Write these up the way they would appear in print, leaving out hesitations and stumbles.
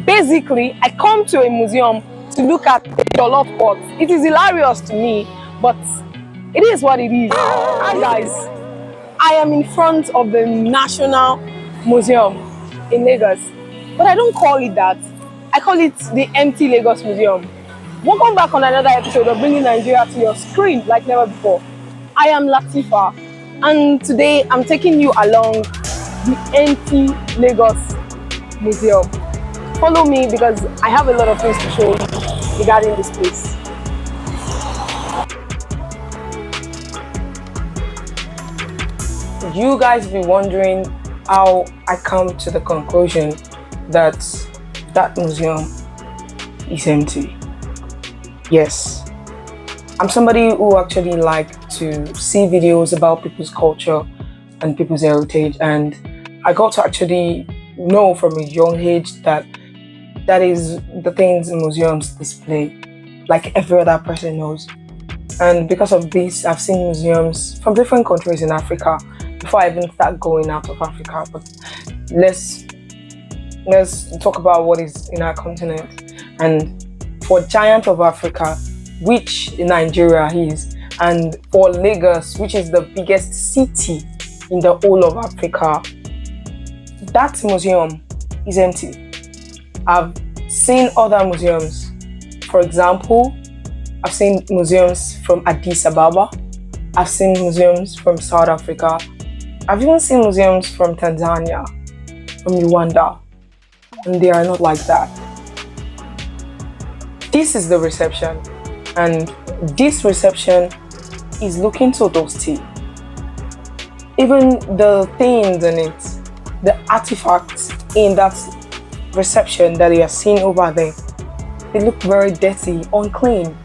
Basically, I come to a museum to look at the jollof pot. It is hilarious to me, but it is what it is. Hi guys, I am in front of the National Museum in Lagos, but I don't call it that. I call it the Empty Lagos Museum. Welcome back on another episode of Bringing Nigeria to your screen like never before. I am Latifa, and today I'm taking you along the Empty Lagos Museum. Follow me because I have a lot of things to show you regarding this place. You guys be wondering how I come to the conclusion that that museum is empty. Yes, I'm somebody who actually like to see videos about people's culture and people's heritage, and I got to actually know from a young age that is the things museums display, like every other person knows. And because of this, I've seen museums from different countries in Africa before I even start going out of Africa. But let's talk about what is in our continent. And for Giant of Africa, which Nigeria is, and for Lagos, which is the biggest city in the whole of Africa, that museum is empty. I've seen other museums. For example, I've seen museums from Addis Ababa. I've seen museums from South Africa. I've even seen museums from Tanzania, from Rwanda, and they are not like that. This is the reception, and this reception is looking so dusty. Even the things in it, the artifacts in that reception that you are seeing over there, they look very dirty, unclean.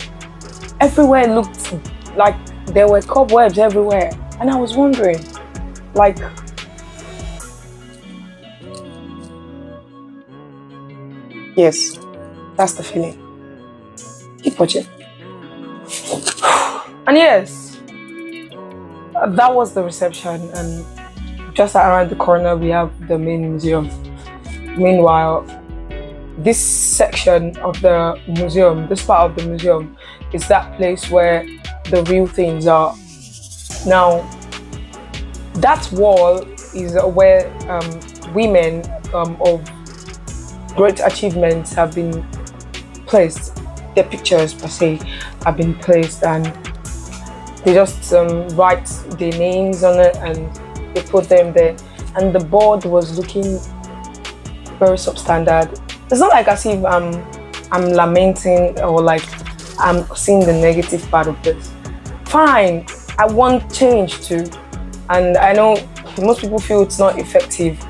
Everywhere looked like there were cobwebs everywhere, and I was wondering, like, yes, that's the feeling. Keep watching. And yes, that was the reception, and just around the corner we have the main museum. Meanwhile, this section of the museum, this part of the museum, is that place where the real things are. Now, that wall is where women of great achievements have been placed. Their pictures per se have been placed, and they just write their names on it and they put them there. And the board was looking very substandard. It's not like as if I'm lamenting or like I'm seeing the negative part of this. Fine, I want change too, and I know most people feel it's not effective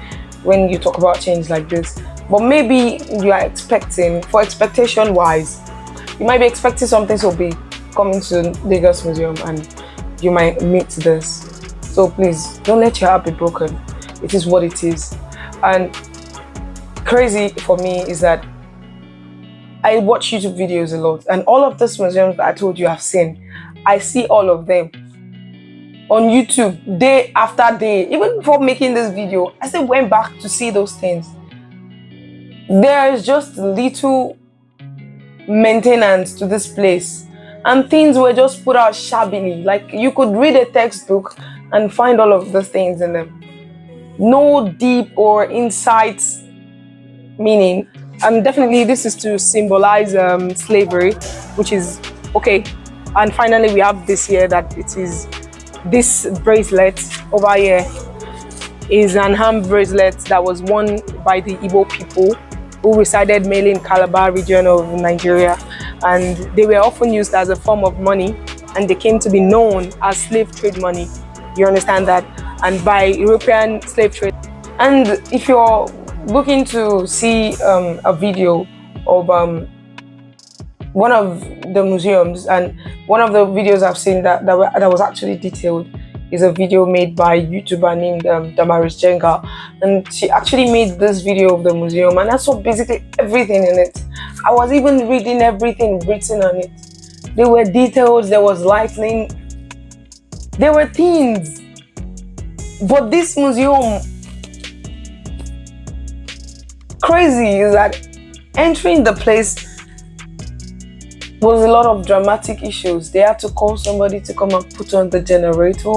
when you talk about change like this, but maybe you are expecting, for expectation wise, you might be expecting something to be coming to Lagos Museum and you might meet this. So please don't let your heart be broken. It is what it is. And crazy for me is that I watch YouTube videos a lot, and all of these museums that I told you I've seen, I see all of them on YouTube day after day. Even before making this video, I still went back to see those things. There is just little maintenance to this place, and things were just put out shabbily. Like you could read a textbook and find all of those things in them. No deep or insight meaning. And definitely this is to symbolize slavery, which is okay. And finally we have this here, that it is this bracelet over here is an hand bracelet that was worn by the Igbo people who resided mainly in Calabar region of Nigeria, and they were often used as a form of money, and they came to be known as slave trade money. You understand that? And by European slave trade. And if you're looking to see a video of one of the museums, and one of the videos I've seen that was actually detailed is a video made by a YouTuber named Damaris Jenga, and she actually made this video of the museum, and I saw basically everything in it. I was even reading everything written on it. There were details, there was lightning, there were things. But this museum, crazy is that Entering the place was a lot of dramatic issues. They had to call somebody to come and put on the generator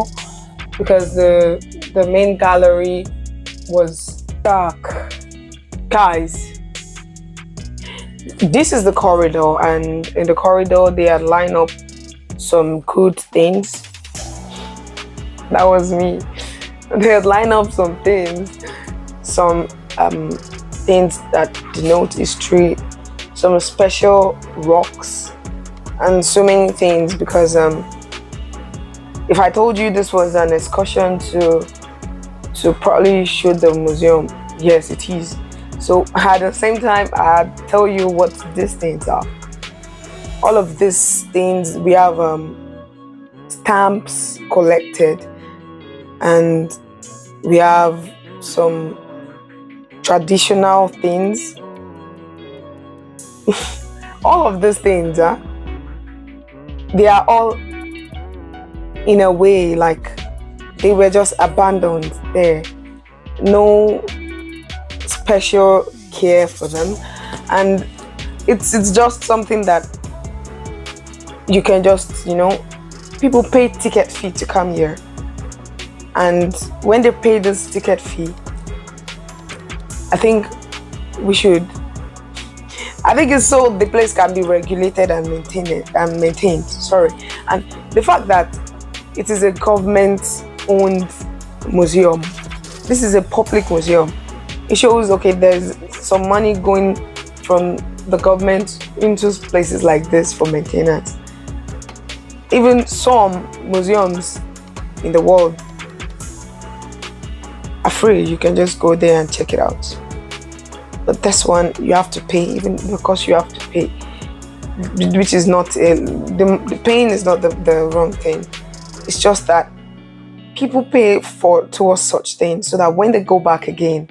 because the main gallery was dark. Guys, this is the corridor, and in the corridor they had lined up some good things. That was me. They had lined up some things, some things that denote history, some special rocks, and so many things. Because if I told you this was an excursion to probably show the museum, yes, it is. So at the same time, I'd tell you what these things are. All of these things, we have stamps collected, and we have some traditional things. All of these things, they are all in a way like they were just abandoned there. No special care for them, and it's just something that you can just, people pay ticket fee to come here, and when they pay this ticket fee, I think it's so the place can be regulated and maintained. Sorry, and the fact that it is a government-owned museum, this is a public museum. It shows, okay, there's some money going from the government into places like this for maintenance. Even some museums in the world are free. You can just go there and check it out. But this one, you have to pay, even because you have to pay, which is not, the paying is not the wrong thing. It's just that people pay towards such things so that when they go back again,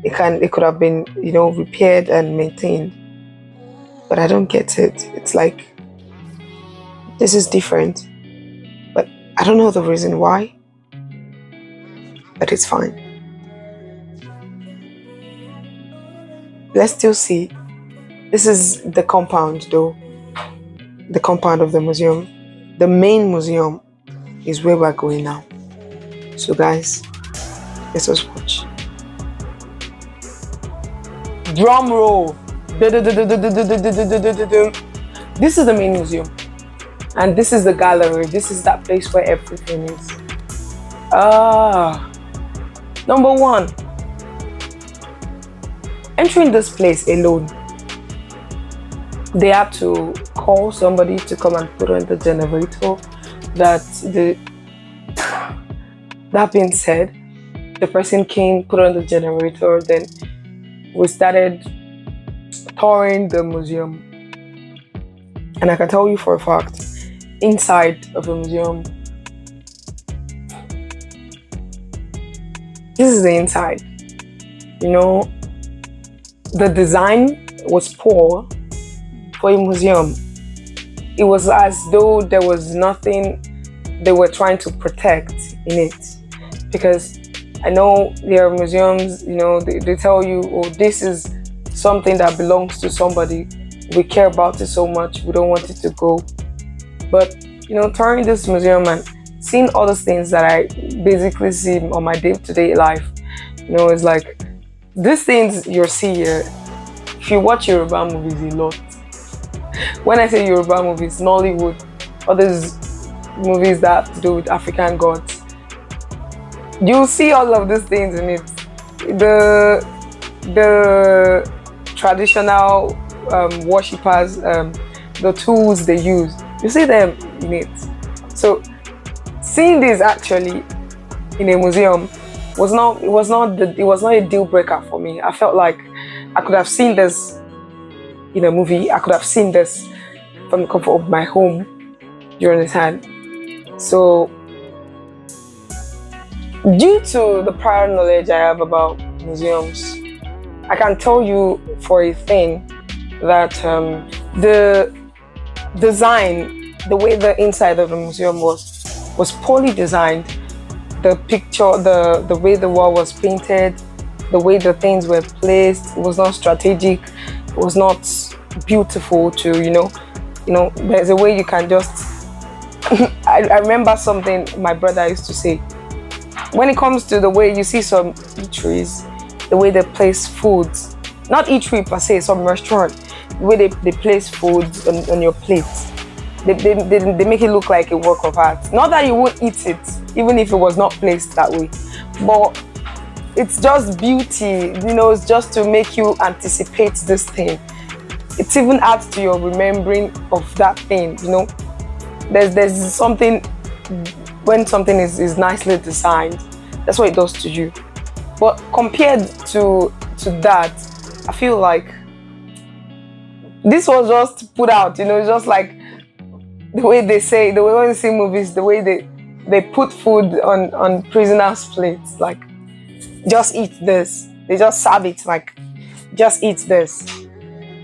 it could have been, repaired and maintained. But I don't get it. It's like, this is different. But I don't know the reason why. But it's fine. Let's still see. This is the compound though. The compound of the museum. The main museum is where we're going now. So guys, let us watch. Drum roll. This is the main museum, and this is the gallery. This is that place where everything is. Number one, entering this place alone, they had to call somebody to come and put on the generator. That being said, the person came, put on the generator, then we started touring the museum. And I can tell you for a fact, inside of the museum, this is the inside. The design was poor for a museum. It was as though there was nothing they were trying to protect in it. Because I know there are museums, they tell you, oh, this is something that belongs to somebody. We care about it so much, we don't want it to go. But, touring this museum and seeing all those things that I basically see on my day-to-day life, it's like, these things you see here, if you watch Yoruba movies a lot, when I say Yoruba movies, Nollywood, all these movies that have to do with African gods, you'll see all of these things in it. The traditional worshippers, the tools they use, you see them in it. So seeing this actually in a museum was not a deal breaker for me. I felt like I could have seen this in a movie. I could have seen this from the comfort of my home. You understand? So due to the prior knowledge I have about museums, I can tell you for a thing that the design, the way the inside of the museum was poorly designed. The picture, the way the wall was painted, the way the things were placed was not strategic. was not beautiful to, there's a way you can just I remember something my brother used to say. When it comes to the way you see some eateries, the way they place foods, not eatery per se, some restaurant, the way they place foods on your plate, they make it look like a work of art. Not that you would eat it, even if it was not placed that way, but it's just beauty, it's just to make you anticipate this thing. It even adds to your remembering of that thing, There's something, when something is nicely designed, that's what it does to you. But compared to that, I feel like this was just put out, it's just like the way they say, the way when you see movies, the way they put food on prisoners' plates, like, just eat this. They just serve it like, just eat this.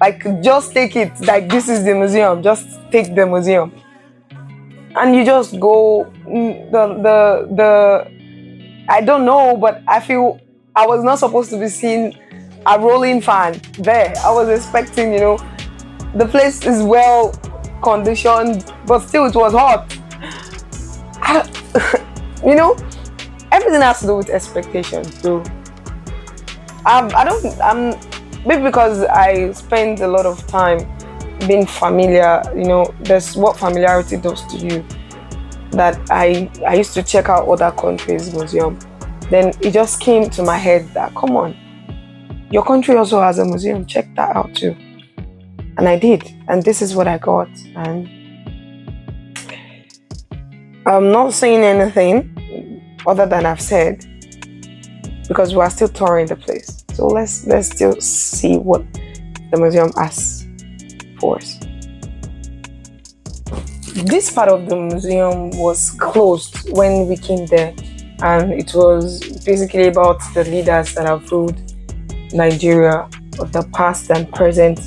Like, just take it, like, this is the museum, just take the museum. And you just go, I don't know, but I feel I was not supposed to be seeing a rolling fan there. I was expecting, the place is well conditioned, but still it was hot. Everything has to do with expectations. So maybe because I spend a lot of time being familiar, there's what familiarity does to you, that I used to check out other countries' museum. Then it just came to my head that, come on, your country also has a museum, check that out too. And I did, and this is what I got. And I'm not saying anything other than I've said, because we are still touring the place. So let's still see what the museum has for us. This part of the museum was closed when we came there, and it was basically about the leaders that have ruled Nigeria, of the past and present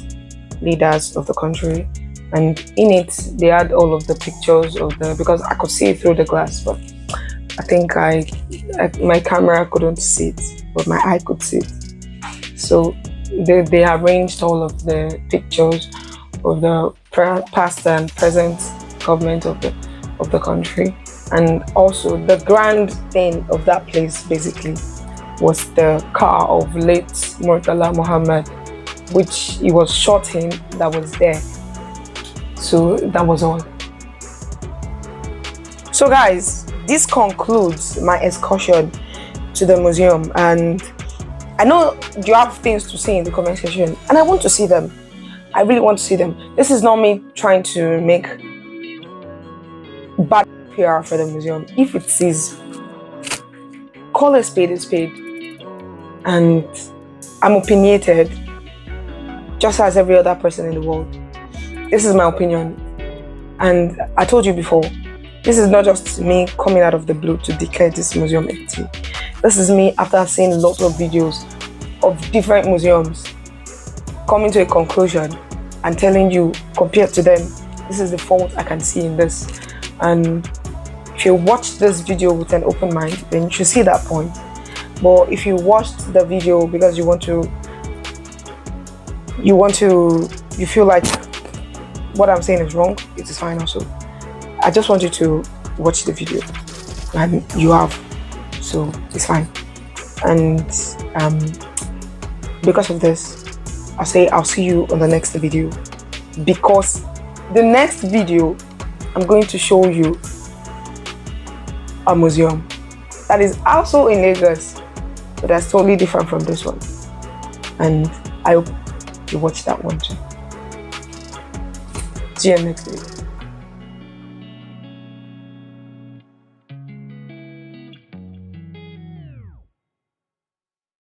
leaders of the country. And in it, they had all of the pictures of because I could see it through the glass, but I think my camera couldn't see it, but my eye could see it. So they arranged all of the pictures of the past and present government of the country. And also the grand thing of that place basically was the car of late Murtala Muhammad, which he was shot in, that was there. So that was all. So guys, this concludes my excursion to the museum, and I know you have things to say in the comment section, and I want to see them. I really want to see them. This is not me trying to make bad PR for the museum. If it is, call a spade a spade. And I'm opinionated, just as every other person in the world. This is my opinion. And I told you before, this is not just me coming out of the blue to declare this museum empty. This is me after seeing lots of videos of different museums coming to a conclusion and telling you, compared to them, this is the fault I can see in this. And if you watch this video with an open mind, then you should see that point. But if you watched the video because you feel like what I'm saying is wrong, it is fine also. I just want you to watch the video, and you have, so it's fine. And because of this, I'll see you on the next video, because the next video I'm going to show you a museum that is also in Lagos, but that's totally different from this one, and I hope you watch that one too. See you next video.